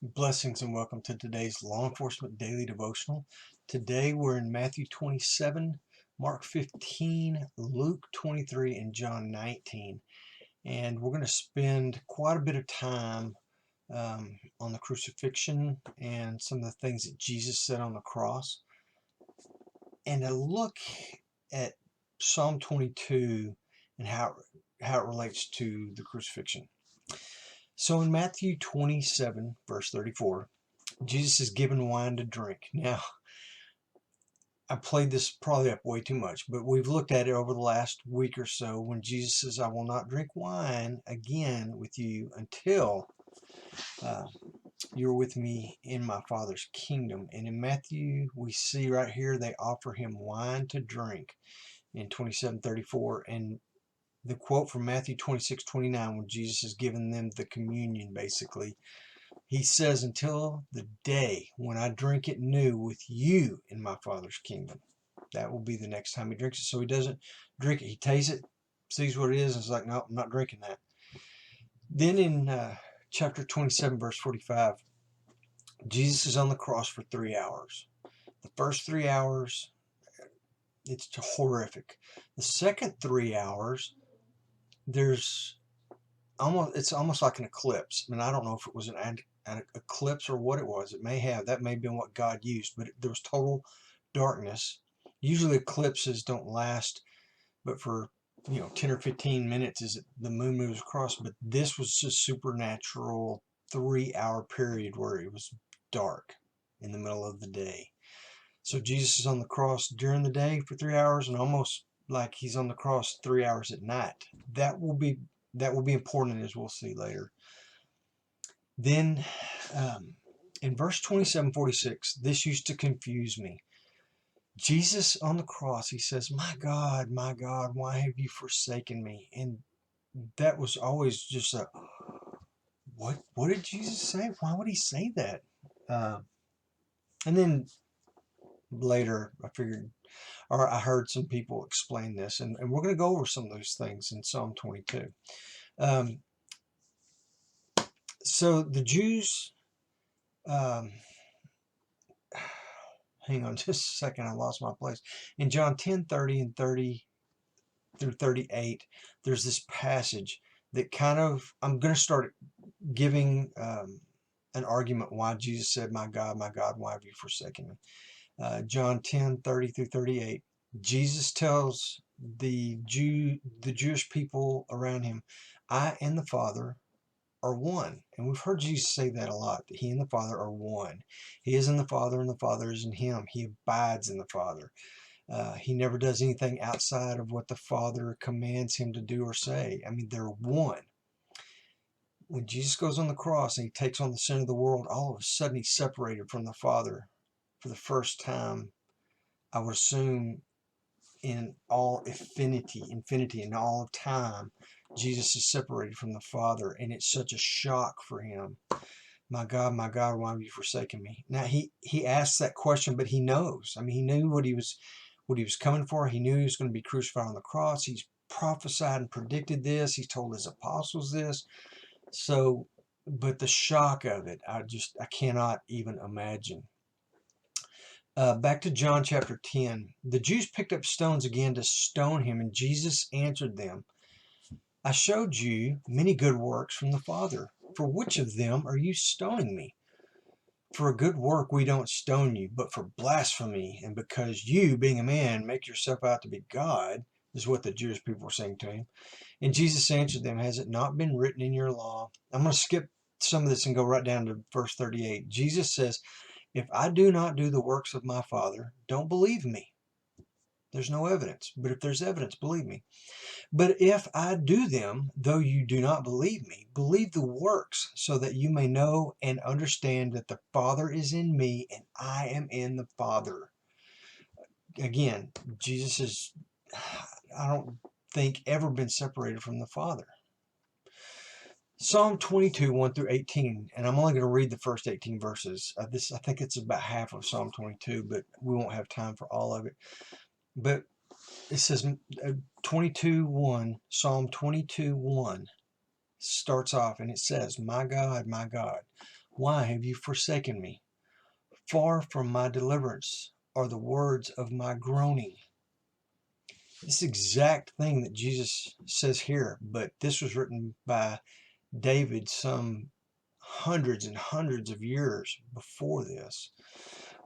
Blessings and welcome to today's Law Enforcement Daily Devotional. Today we're in Matthew 27, Mark 15, Luke 23, and John 19. And we're going to spend quite a bit of time on the crucifixion and some of the things that Jesus said on the cross. And a look at Psalm 22 and how it relates to the crucifixion. So in Matthew 27, verse 34, Jesus is given wine to drink. Now, I played this probably up way too much, but we've looked at it over the last week or so when Jesus says, I will not drink wine again with you until you're with me in my Father's kingdom. And in Matthew, we see right here they offer him wine to drink in 27:34. And the quote from Matthew 26:29, when Jesus is giving them the communion, basically, he says, until the day when I drink it new with you in my Father's kingdom. That will be the next time he drinks it. So he doesn't drink it. He tastes it, sees what it is, and is like, no, I'm not drinking that. Then in chapter 27, verse 45, Jesus is on the cross for 3 hours. The first 3 hours, it's horrific. The second 3 hours, it's almost like an eclipse. I mean, I don't know if it was an eclipse or what it was. That may have been what God used, but there was total darkness. Usually eclipses don't last but for 10 or 15 minutes as the moon moves across, but this was a supernatural 3-hour period where it was dark in the middle of the day. So Jesus is on the cross during the day for 3 hours, and almost like he's on the cross 3 hours at night. That will be important, as we'll see later. Then in verse 27:46, this used to confuse me. Jesus on the cross, he says, my God, why have you forsaken me? And that was always just what did Jesus say? Why would he say that? And then later I heard some people explain this, and we're going to go over some of those things in Psalm 22. So the Jews, hang on just a second, I lost my place. In John 10:30 and 30 through 38, there's this passage that I'm going to start giving an argument why Jesus said, my God, why have you forsaken me? John 10:30 through 38, Jesus tells the Jewish people around him, I and the Father are one. And we've heard Jesus say that a lot, that he and the Father are one. He is in the Father and the Father is in him. He abides in the Father. He never does anything outside of what the Father commands him to do or say. I mean, they're one. When Jesus goes on the cross and he takes on the sin of the world, all of a sudden he's separated from the Father for the first time, I would assume, in all infinity, in all of time. Jesus is separated from the Father, and it's such a shock for him. My God, why have you forsaken me? Now he asks that question, but he knows. I mean, he knew what he was coming for. He knew he was going to be crucified on the cross. He's prophesied and predicted this. He's told his apostles this. So, but the shock of it, I cannot even imagine. Back to John chapter 10. The Jews picked up stones again to stone him, and Jesus answered them, I showed you many good works from the Father. For which of them are you stoning me? For a good work we don't stone you, but for blasphemy, and because you, being a man, make yourself out to be God, is what the Jewish people were saying to him. And Jesus answered them, has it not been written in your law? I'm going to skip some of this and go right down to verse 38. Jesus says, if I do not do the works of my Father, don't believe me. There's no evidence. But if there's evidence, believe me. But if I do them, though you do not believe me, believe the works, so that you may know and understand that the Father is in me and I am in the Father. Again, Jesus is, I don't think, ever been separated from the Father. Psalm 22, 1 through 18, and I'm only going to read the first 18 verses. I think it's about half of Psalm 22, but we won't have time for all of it. But it says 22:1, Psalm 22:1 starts off, and it says, my God, Why have you forsaken me? Far from my deliverance are the words of my groaning. This exact thing that Jesus says here, but this was written by David some hundreds and hundreds of years before this.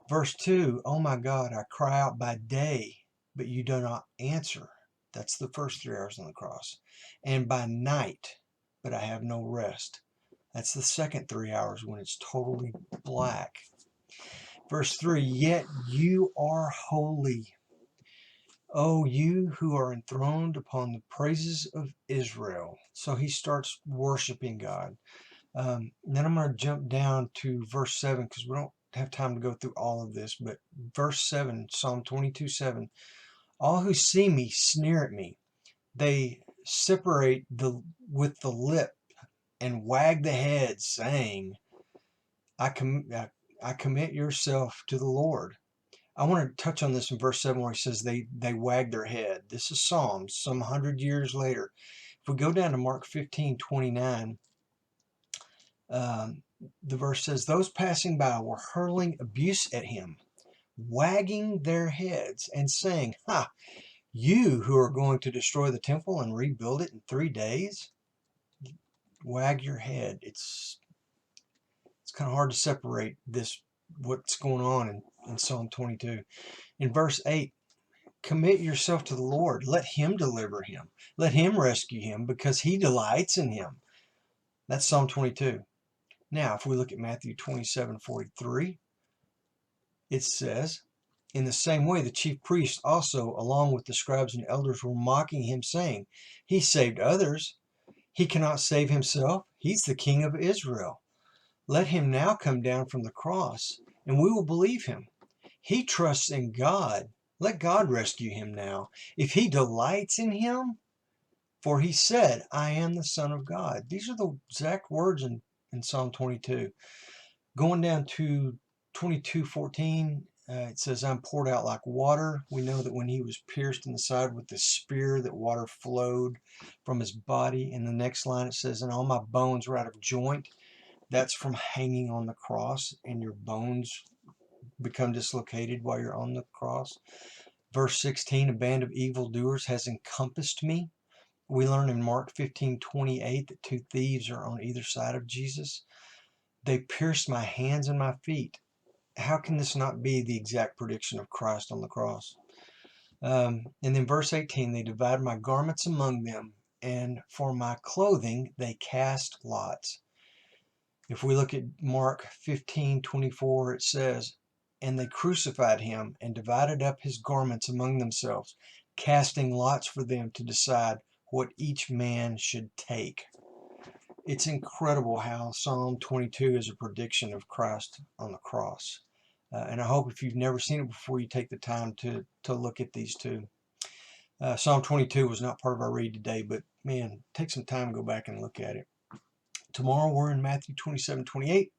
Verse 2, oh my God, I cry out by day, but you do not answer. That's the first 3 hours on the cross. And by night, but I have no rest. That's the second 3 hours when it's totally black. Verse 3, yet you are holy. Oh, you who are enthroned upon the praises of Israel. So he starts worshiping God. Then I'm going to jump down to verse 7 because we don't have time to go through all of this. But verse 7, Psalm 22:7. All who see me sneer at me. They separate with the lip and wag the head, saying, I commit yourself to the Lord. I want to touch on this in verse 7 where he says they wag their head. This is Psalms, some 100 years later. If we go down to Mark 15:29, the verse says, those passing by were hurling abuse at him, wagging their heads and saying, ha, you who are going to destroy the temple and rebuild it in 3 days? Wag your head. It's kind of hard to separate this, what's going on in Psalm 22. In verse 8, commit yourself to the Lord. Let him deliver him. Let him rescue him because he delights in him. That's Psalm 22. Now, if we look at Matthew 27:43, it says, in the same way, the chief priests also, along with the scribes and elders, were mocking him, saying, he saved others. He cannot save himself. He's the King of Israel. Let him now come down from the cross, and we will believe him. He trusts in God. Let God rescue him now, if he delights in him. For he said, I am the Son of God. These are the exact words in Psalm 22. Going down to 22:14, it says, I'm poured out like water. We know that when he was pierced in the side with the spear, that water flowed from his body. In the next line, it says, and all my bones were out of joint. That's from hanging on the cross, and your bones become dislocated while you're on the cross. Verse 16, a band of evildoers has encompassed me. We learn in Mark 15:28 that 2 thieves are on either side of Jesus. They pierced my hands and my feet. How can this not be the exact prediction of Christ on the cross? And then verse 18, they divided my garments among them, and for my clothing they cast lots. If we look at Mark 15:24, it says, and they crucified him and divided up his garments among themselves, casting lots for them to decide what each man should take. It's incredible how Psalm 22 is a prediction of Christ on the cross. And I hope if you've never seen it before, you take the time to look at these two. Psalm 22 was not part of our read today, but man, take some time and go back and look at it. Tomorrow we're in Matthew 27:28,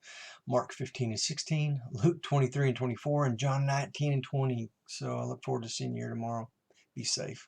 Mark 15:16, Luke 23:24, and John 19:20. So I look forward to seeing you here tomorrow. Be safe.